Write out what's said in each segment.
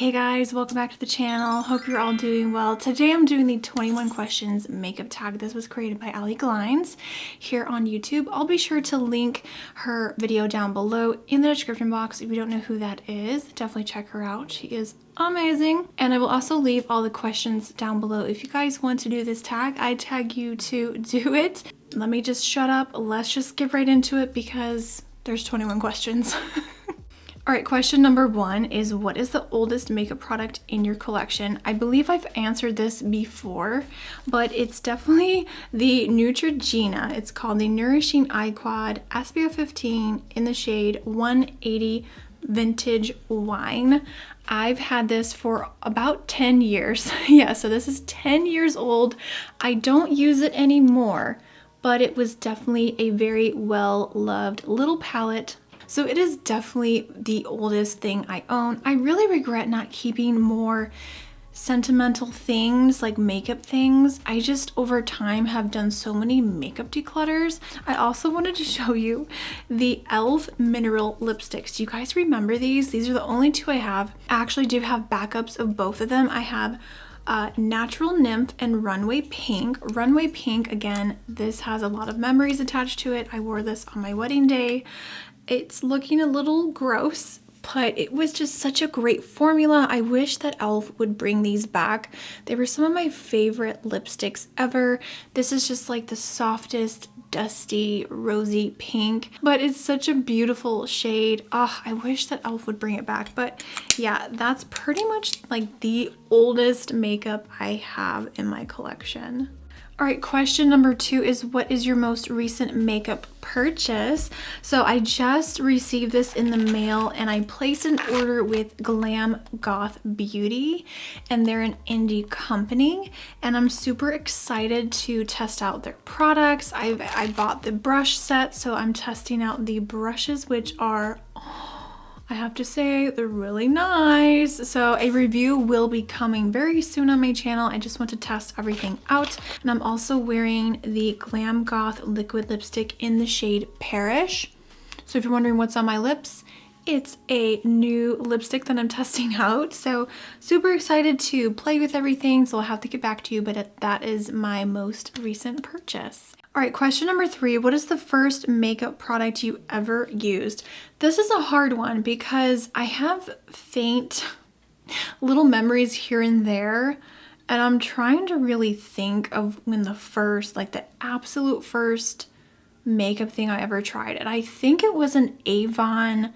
Hey guys, welcome back to the channel. Hope you're all doing well. Today I'm doing the 21 questions makeup tag. This was created by Allie Glines here on YouTube. I'll be sure to link her video down below in the description box. If you don't know who that is, definitely check her out. She is amazing. And I will also leave all the questions down below. If you guys want to do this tag, I tag you to do it. Let me just shut up. Let's just get right into it because there's 21 questions. All right, question number 1 is, what is the oldest makeup product in your collection? I believe I've answered this before, but it's definitely the Neutrogena. It's called the Nourishing Eye Quad SPF 15 in the shade 180 Vintage Wine. I've had this for about 10 years. Yeah, so this is 10 years old. I don't use it anymore, but it was definitely a very well-loved little palette. So it is definitely the oldest thing I own. I really regret not keeping more sentimental things like makeup things. I just over time have done so many makeup declutters. I also wanted to show you the e.l.f. mineral lipsticks. Do you guys remember these? These are the only two I have. I actually do have backups of both of them. I have Natural Nymph and Runway Pink. Runway Pink, again, this has a lot of memories attached to it. I wore this on my wedding day. It's looking a little gross, but it was just such a great formula. I wish that e.l.f. would bring these back. They were some of my favorite lipsticks ever. This is just like the softest, dusty, rosy pink, but it's such a beautiful shade. Oh, I wish that e.l.f. would bring it back. But yeah, that's pretty much like the oldest makeup I have in my collection. All right, question number 2 is, what is your most recent makeup purchase? So I just received this in the mail and I placed an order with Glam Goth Beauty, and they're an indie company, and I'm super excited to test out their products. I bought the brush set, so I'm testing out the brushes, which are, I have to say, they're really nice. So a review will be coming very soon on my channel. I just want to test everything out. And I'm also wearing the Glam Goth liquid lipstick in the shade Perish. So if you're wondering what's on my lips, it's a new lipstick that I'm testing out. So super excited to play with everything. So I'll have to get back to you, but that is my most recent purchase. All right, question number 3. What is the first makeup product you ever used? This is a hard one because I have faint little memories here and there, and I'm trying to really think of when the first, like the absolute first makeup thing I ever tried. And I think it was an Avon,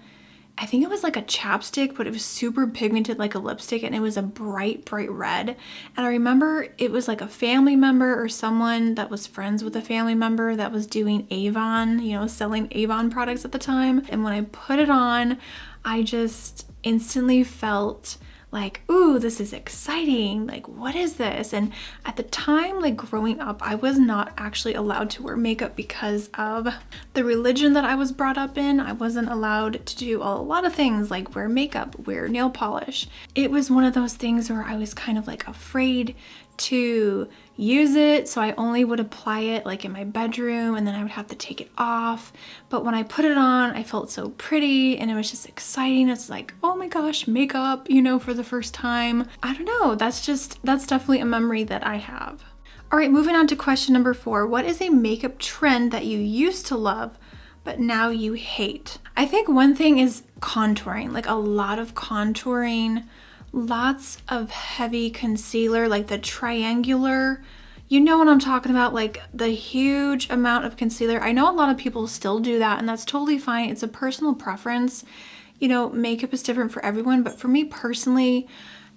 I think it was like a chapstick, but it was super pigmented like a lipstick, and it was a bright, bright red. And I remember it was like a family member or someone that was friends with a family member that was doing Avon, you know, selling Avon products at the time. And when I put it on, I just instantly felt like, ooh, this is exciting. Like, what is this? And at the time, like growing up, I was not actually allowed to wear makeup because of the religion that I was brought up in. I wasn't allowed to do a lot of things like wear makeup, wear nail polish. It was one of those things where I was kind of like afraid to use it, so I only would apply it like in my bedroom, and then I would have to take it off. But when I put it on, I felt so pretty and it was just exciting. It's like, oh my gosh, makeup, you know, for the first time. I don't know, that's definitely a memory that I have. All right, moving on to question number 4. What is a makeup trend that you used to love but now you hate? I think one thing is contouring, like a lot of contouring. Lots of heavy concealer, like the triangular, you know what I'm talking about, like the huge amount of concealer. I know a lot of people still do that, and that's totally fine. It's a personal preference. You know, makeup is different for everyone, but for me personally,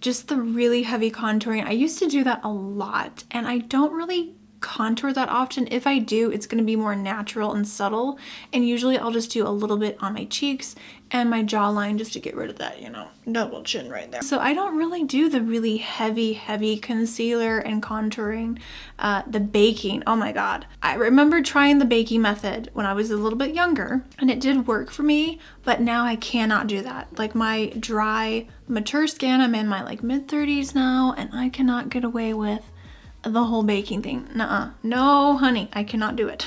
just the really heavy contouring, I used to do that a lot, and I don't really contour that often. If I do, it's going to be more natural and subtle, and usually I'll just do a little bit on my cheeks and my jawline just to get rid of that, you know, double chin right there. So I don't really do the really heavy concealer and contouring. The baking, oh my god, I remember trying the baking method when I was a little bit younger, and it did work for me, but now I cannot do that. Like my dry mature skin, I'm in my like mid-30s now, and I cannot get away with the whole baking thing. Nuh-uh. No, honey, I cannot do it.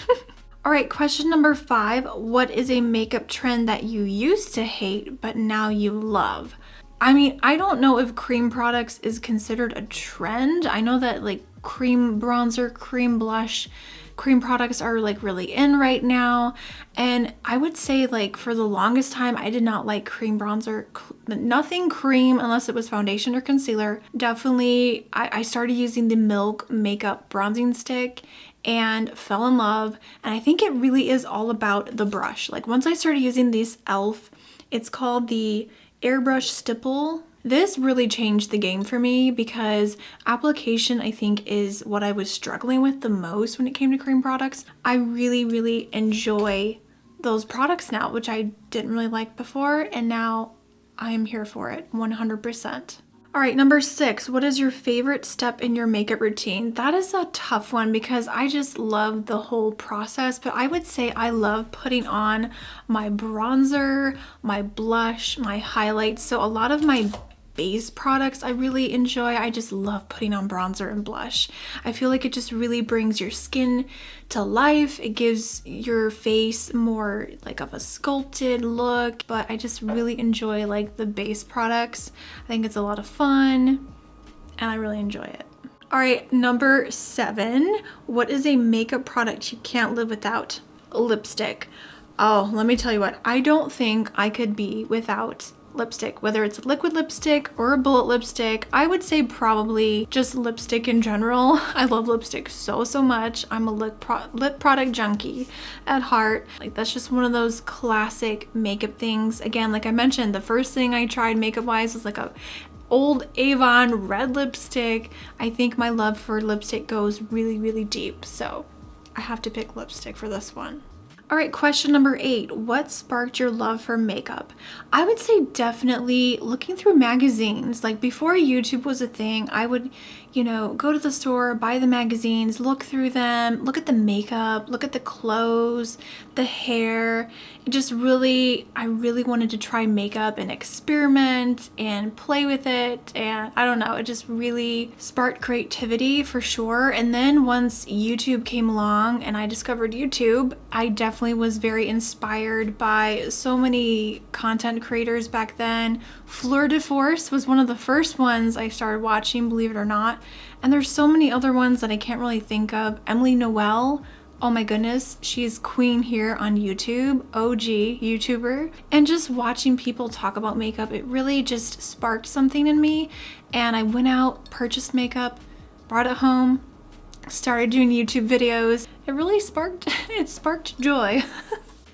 All right, question number 5. What is a makeup trend that you used to hate but now you love? I mean, I don't know if cream products is considered a trend. I know that like cream bronzer, cream blush, cream products are like really in right now. And I would say like for the longest time, I did not like cream bronzer, nothing cream unless it was foundation or concealer. Definitely, I started using the Milk Makeup Bronzing Stick and fell in love. And I think it really is all about the brush. Like once I started using this e.l.f., it's called the Airbrush Stipple. This really changed the game for me because application, I think, is what I was struggling with the most when it came to cream products. I really, really enjoy those products now, which I didn't really like before, and now I am here for it 100%. All right, number 6, what is your favorite step in your makeup routine? That is a tough one because I just love the whole process, but I would say I love putting on my bronzer, my blush, my highlights. So a lot of my base products I really enjoy. I just love putting on bronzer and blush. I feel like it just really brings your skin to life. It gives your face more like of a sculpted look, but I just really enjoy like the base products. I think it's a lot of fun and I really enjoy it. All right, number 7, what is a makeup product you can't live without? Lipstick. Oh, let me tell you what, I don't think I could be without lipstick, whether it's liquid lipstick or a bullet lipstick. I would say probably just lipstick in general. I love lipstick so much. I'm a lip product junkie at heart. Like that's just one of those classic makeup things. Again, like I mentioned, the first thing I tried makeup wise was like a old Avon red lipstick. I think my love for lipstick goes really deep, so I have to pick lipstick for this one. All right, question number 8. What sparked your love for makeup? I would say definitely looking through magazines. Like before YouTube was a thing, I would, go to the store, buy the magazines, look through them, look at the makeup, look at the clothes, the hair. I really wanted to try makeup and experiment and play with it. And I don't know, it just really sparked creativity for sure. And then once YouTube came along and I discovered YouTube, I definitely was very inspired by so many content creators back then. Fleur de Force was one of the first ones I started watching, believe it or not. And there's so many other ones that I can't really think of. Emily Noel. Oh my goodness, she's queen here on YouTube, OG YouTuber. And just watching people talk about makeup, it really just sparked something in me. And I went out, purchased makeup, brought it home, started doing YouTube videos. It really sparked joy.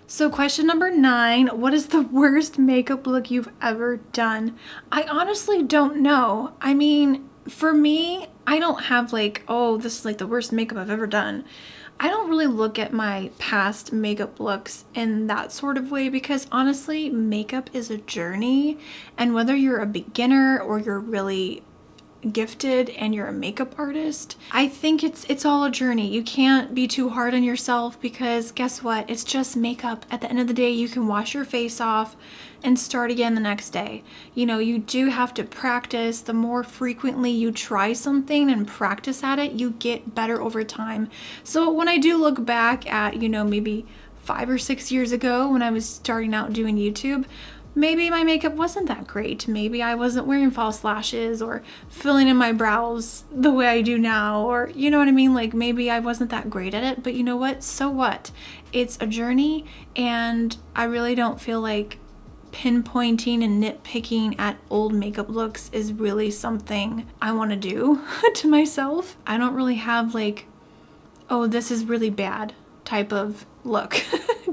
So question number 9, what is the worst makeup look you've ever done? I honestly don't know. I mean, for me, I don't have like, oh, this is like the worst makeup I've ever done. I don't really look at my past makeup looks in that sort of way because honestly, makeup is a journey, and whether you're a beginner or you're really gifted and you're a makeup artist, I think it's all a journey. You can't be too hard on yourself because guess what? It's just makeup. At the end of the day, you can wash your face off and start again the next day. You do have to practice. The more frequently you try something and practice at it, you get better over time. So when I do look back at, maybe 5 or 6 years ago when I was starting out doing YouTube, maybe my makeup wasn't that great. Maybe I wasn't wearing false lashes or filling in my brows the way I do now, or you know what I mean? Like maybe I wasn't that great at it, but you know what? So what? It's a journey, and I really don't feel like pinpointing and nitpicking at old makeup looks is really something I want to do to myself. I don't really have like, oh, this is really bad type of look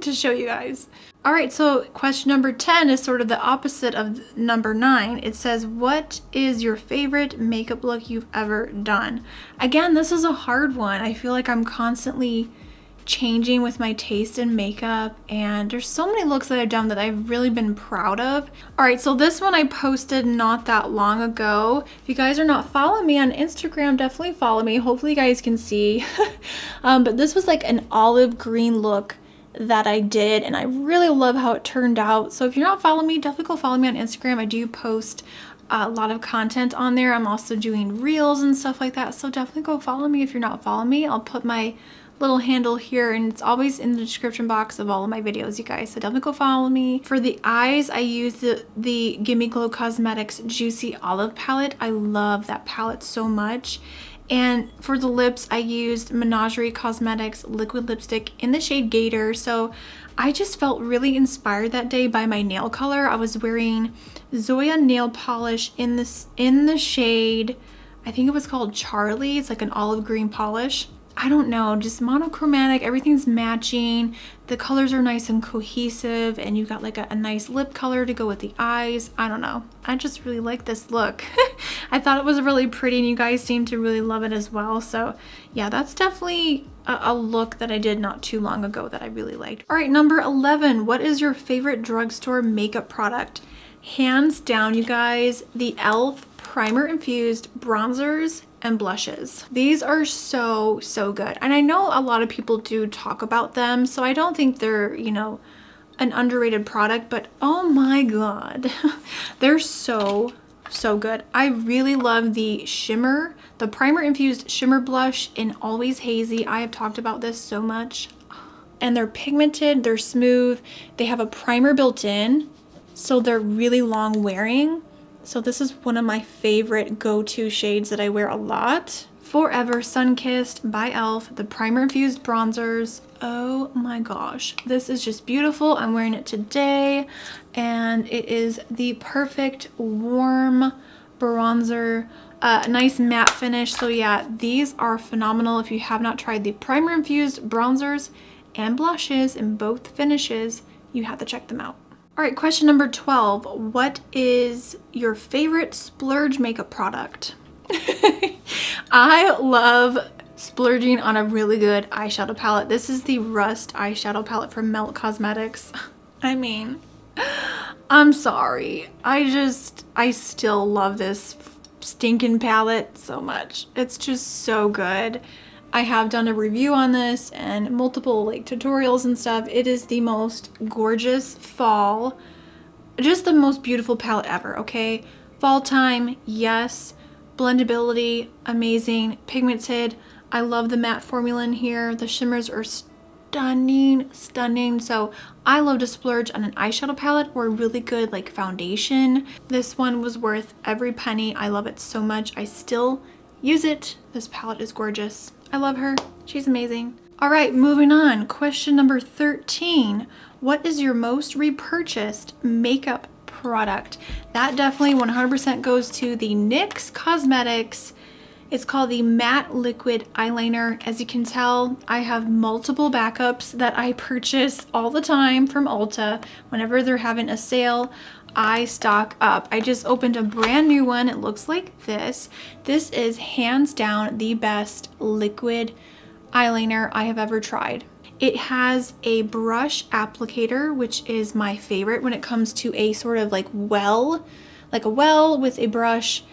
to show you guys. All right, so question number 10 is sort of the opposite of number 9. It says, what is your favorite makeup look you've ever done? Again, this is a hard one. I feel like I'm constantly changing with my taste in makeup, and there's so many looks that I've done that I've really been proud of. All right, so this one I posted not that long ago. If you guys are not following me on Instagram, definitely follow me. Hopefully you guys can see. But this was like an olive green look that I did, and I really love how it turned out. So if you're not following me, definitely go follow me on Instagram. I do post a lot of content on there. I'm also doing reels and stuff like that, so definitely go follow me if you're not following me. I'll put my little handle here, and it's always in the description box of all of my videos, you guys, so definitely go follow me. For the eyes, I use the Gimme Glow Cosmetics Juicy Olive palette. I love that palette so much. And for the lips, I used Menagerie Cosmetics liquid lipstick in the shade Gator. So I just felt really inspired that day by my nail color. I was wearing Zoya nail polish in the shade, I think it was called Charlie. It's like an olive green polish. I don't know, just monochromatic, everything's matching. The colors are nice and cohesive, and you got like a nice lip color to go with the eyes. I don't know, I just really like this look. I thought it was really pretty, and you guys seem to really love it as well. So yeah, that's definitely a look that I did not too long ago that I really liked. All right, number 11, what is your favorite drugstore makeup product? Hands down, you guys, the e.l.f. primer infused bronzers and blushes. These are so good, and I know a lot of people do talk about them, so I don't think they're, you know, an underrated product, but oh my god, they're so good. I really love the shimmer, the primer infused shimmer blush in Always Hazy. I have talked about this so much, and they're pigmented, they're smooth, they have a primer built in, so they're really long wearing. So this is one of my favorite go-to shades that I wear a lot. Forever Sun-Kissed by e.l.f. the primer infused bronzers. Oh my gosh, this is just beautiful. I'm wearing it today, and it is the perfect warm bronzer, nice matte finish. So yeah, these are phenomenal. If you have not tried the primer infused bronzers and blushes in both finishes, you have to check them out. All right, question number 12. What is your favorite splurge makeup product? I love splurging on a really good eyeshadow palette. This is the Rust eyeshadow palette from Melt Cosmetics. I mean, I'm sorry. I still love this stinking palette so much. It's just so good. I have done a review on this and multiple like tutorials and stuff. It is the most gorgeous fall, just the most beautiful palette ever, okay? Fall time, yes. Blendability, amazing. Pigmented, I love the matte formula in here. The shimmers are stunning. So I love to splurge on an eyeshadow palette or a really good like foundation. This one was worth every penny. I love it so much. I still use it. This palette is gorgeous. I love her. She's amazing. All right, moving on. Question number 13. What is your most repurchased makeup product? That definitely 100% goes to the NYX Cosmetics. It's called the Matte Liquid Eyeliner. As you can tell, I have multiple backups that I purchase all the time from Ulta. Whenever they're having a sale, I stock up. I just opened a brand new one. It looks like this. This is hands down the best liquid eyeliner I have ever tried. It has a brush applicator, which is my favorite when it comes to a sort of like a well with a brush.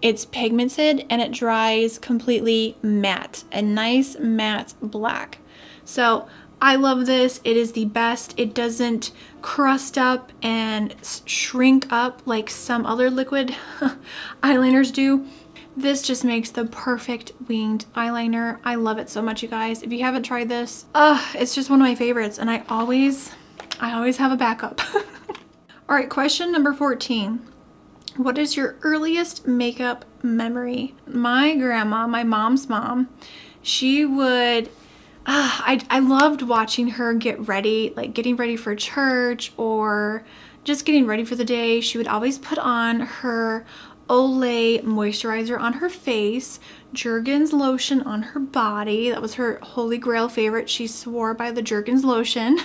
It's pigmented and it dries completely matte, a nice matte black. So I love this. It is the best. It doesn't crust up and shrink up like some other liquid eyeliners do. This just makes the perfect winged eyeliner. I love it so much, you guys. If you haven't tried this, it's just one of my favorites, and I always have a backup. All right, question number 14. What is your earliest makeup memory? My grandma, my mom's mom, she would I loved watching her get ready, like getting ready for church or just getting ready for the day. She would always put on her Olay moisturizer on her face, Jergens lotion on her body. That was her holy grail favorite. She swore by the Jergens lotion.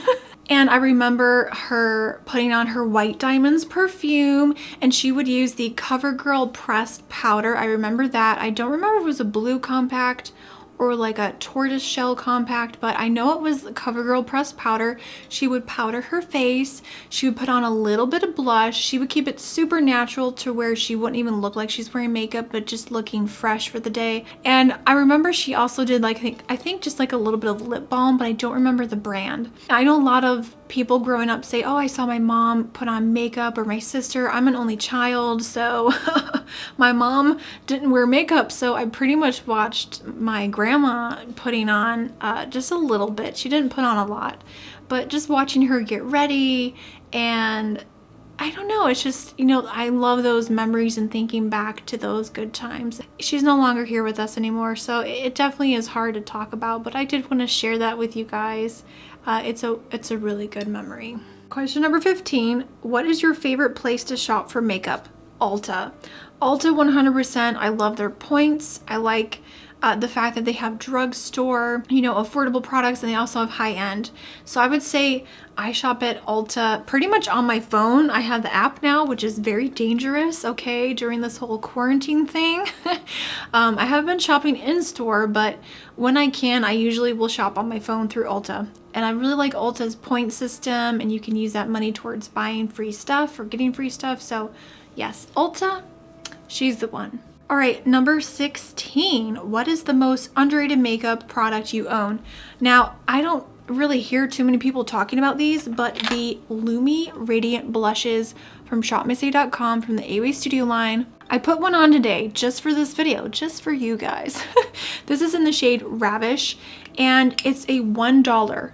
And I remember her putting on her White Diamonds perfume, and she would use the CoverGirl pressed powder. I remember that. I don't remember if it was a blue compact or like a tortoise shell compact, but I know it was CoverGirl pressed powder. She would powder her face. She would put on a little bit of blush. She would keep it super natural to where she wouldn't even look like she's wearing makeup, but just looking fresh for the day. And I remember she also did like, I think just like a little bit of lip balm, but I don't remember the brand. I know a lot of people growing up say, oh, I saw my mom put on makeup, or my sister. I'm an only child, so My mom didn't wear makeup, so I pretty much watched my grandma putting on just a little bit. She didn't put on a lot, but just watching her get ready, and I don't know, it's just, you know, I love those memories and thinking back to those good times. She's no longer here with us anymore, so it definitely is hard to talk about, but I did want to share that with you guys. It's a really good memory. Question number 15, what is your favorite place to shop for makeup? Ulta. Ulta 100%. I love their points. I like the fact that they have drugstore, you know, affordable products, and they also have high end. So I would say I shop at Ulta pretty much on my phone. I have the app now, which is very dangerous, okay, during this whole quarantine thing. I have been shopping in store, but when I can, I usually will shop on my phone through Ulta. And I really like Ulta's point system, and you can use that money towards buying free stuff or getting free stuff. So yes, Ulta, she's the one. All right, number 16, what is the most underrated makeup product you own? Now, I don't really hear too many people talking about these, but the Lumi Radiant Blushes from shopmissy.com from the AWA Studio line. I put one on today just for this video, just for you guys. This is in the shade Ravish, and it's a $1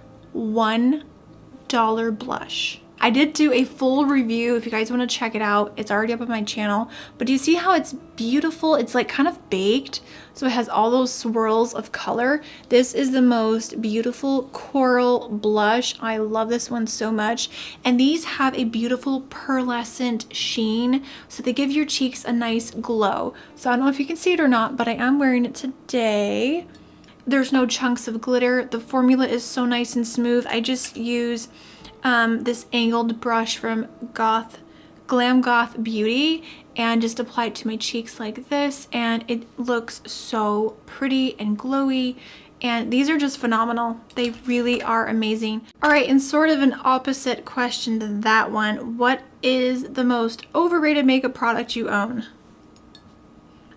blush. I did do a full review if you guys want to check it out. It's already up on my channel. But do you see how it's beautiful? It's like kind of baked, so it has all those swirls of color. This is the most beautiful coral blush. I love this one so much. And these have a beautiful pearlescent sheen, so they give your cheeks a nice glow. So I don't know if you can see it or not, but I am wearing it today. There's no chunks of glitter. The formula is so nice and smooth. I just use this angled brush from Glam Goth Beauty and just apply it to my cheeks like this, and it looks so pretty and glowy, and these are just phenomenal. They really are amazing. All right, and sort of an opposite question to that one, what is the most overrated makeup product you own?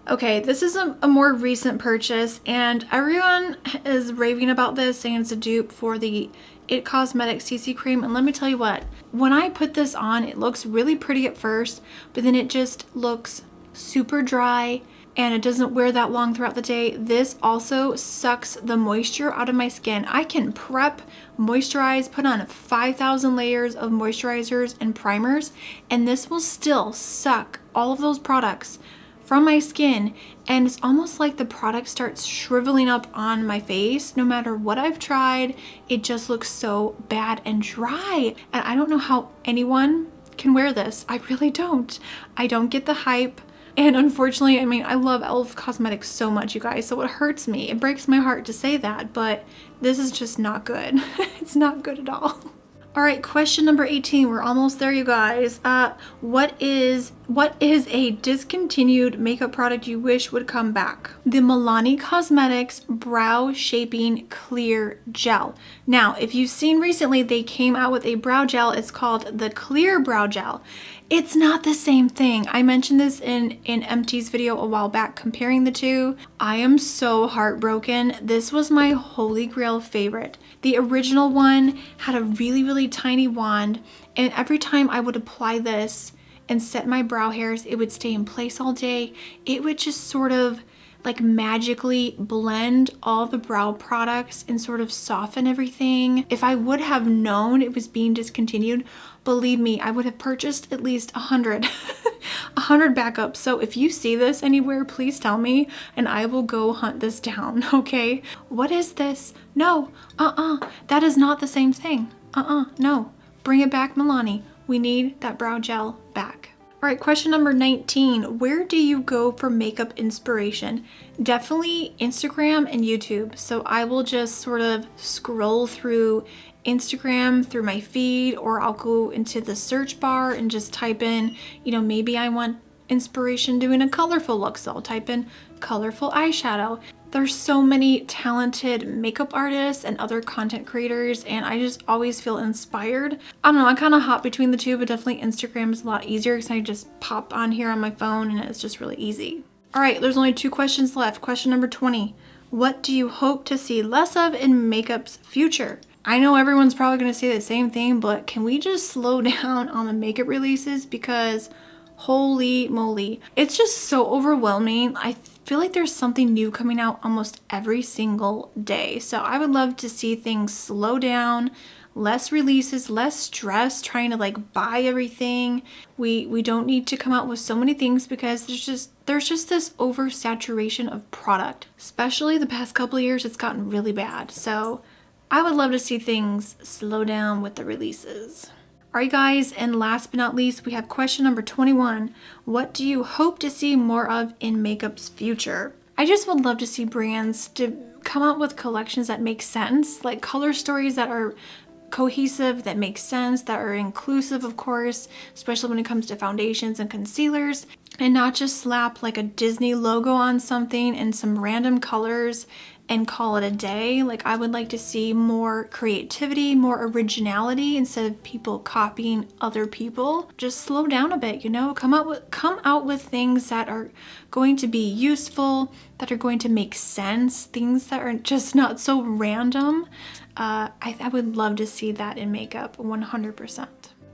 Okay, this is a more recent purchase, and everyone is raving about this, saying it's a dupe for the It Cosmetics CC cream. And let me tell you what, when I put this on, it looks really pretty at first, but then it just looks super dry, and it doesn't wear that long throughout the day. This also sucks the moisture out of my skin. I can prep, moisturize, put on 5,000 layers of moisturizers and primers, and this will still suck all of those products from my skin, and it's almost like the product starts shriveling up on my face. No matter what I've tried, it just looks so bad and dry, and I don't know how anyone can wear this. I really don't. I don't get the hype, and unfortunately, I mean, I love e.l.f. Cosmetics so much, you guys, so it hurts me. It breaks my heart to say that, but this is just not good. It's not good at all. All right, question number 18. We're almost there, you guys. What is a discontinued makeup product you wish would come back? The Milani Cosmetics Brow Shaping Clear Gel. Now, if you've seen recently, they came out with a brow gel. It's called the Clear Brow Gel. It's not the same thing. I mentioned this in MT's video a while back comparing the two. I am so heartbroken. This was my holy grail favorite. The original one had a really, really tiny wand, and every time I would apply this and set my brow hairs, it would stay in place all day. It would just sort of like magically blend all the brow products and sort of soften everything. If I would have known it was being discontinued, believe me, I would have purchased at least 100 backups. So if you see this anywhere, please tell me and I will go hunt this down, okay? What is this? No, that is not the same thing. No, bring it back, Milani. We need that brow gel back. All right, question number 19. Where do you go for makeup inspiration? Definitely Instagram and YouTube. So I will just sort of scroll through Instagram through my feed, or I'll go into the search bar and just type in, you know, maybe I want inspiration doing a colorful look. So I'll type in colorful eyeshadow. There's so many talented makeup artists and other content creators, and I just always feel inspired. I don't know, I kind of hop between the two, but definitely Instagram is a lot easier because I just pop on here on my phone and it's just really easy. All right, there's only 2 questions left. Question number 20. What do you hope to see less of in makeup's future? I know everyone's probably going to say the same thing, but can we just slow down on the makeup releases? Because Holy moly. It's just so overwhelming. I feel like there's something new coming out almost every single day. So I would love to see things slow down, less releases, less stress trying to like buy everything. We don't need to come out with so many things because there's just this oversaturation of product. Especially the past couple of years, it's gotten really bad. So I would love to see things slow down with the releases. All right, guys, and last but not least, we have question number 21. What do you hope to see more of in makeup's future? I just would love to see brands to come out with collections that make sense, like color stories that are cohesive, that make sense, that are inclusive, of course, especially when it comes to foundations and concealers, and not just slap like a Disney logo on something and some random colors and call it a day. Like, I would like to see more creativity, more originality instead of people copying other people. Just slow down a bit, you know, come out with things that are going to be useful, that are going to make sense, things that are just not so random. I would love to see that in makeup 100%.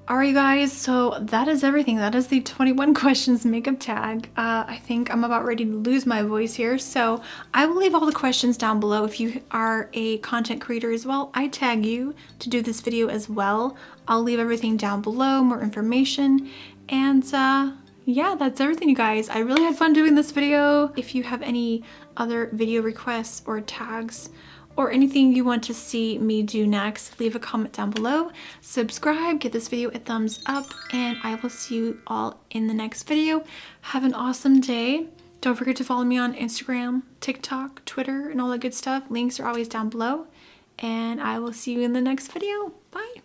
Alright, you guys, so that is everything. That is the 21 questions makeup tag. I think I'm about ready to lose my voice here, so I will leave all the questions down below. If you are a content creator as well, I tag you to do this video as well. I'll leave everything down below, more information, and yeah, that's everything, you guys. I really had fun doing this video. If you have any other video requests or tags, or anything you want to see me do next, leave a comment down below. Subscribe, give this video a thumbs up, and I will see you all in the next video. Have an awesome day. Don't forget to follow me on Instagram, TikTok, Twitter, and all that good stuff. Links are always down below. And I will see you in the next video. Bye.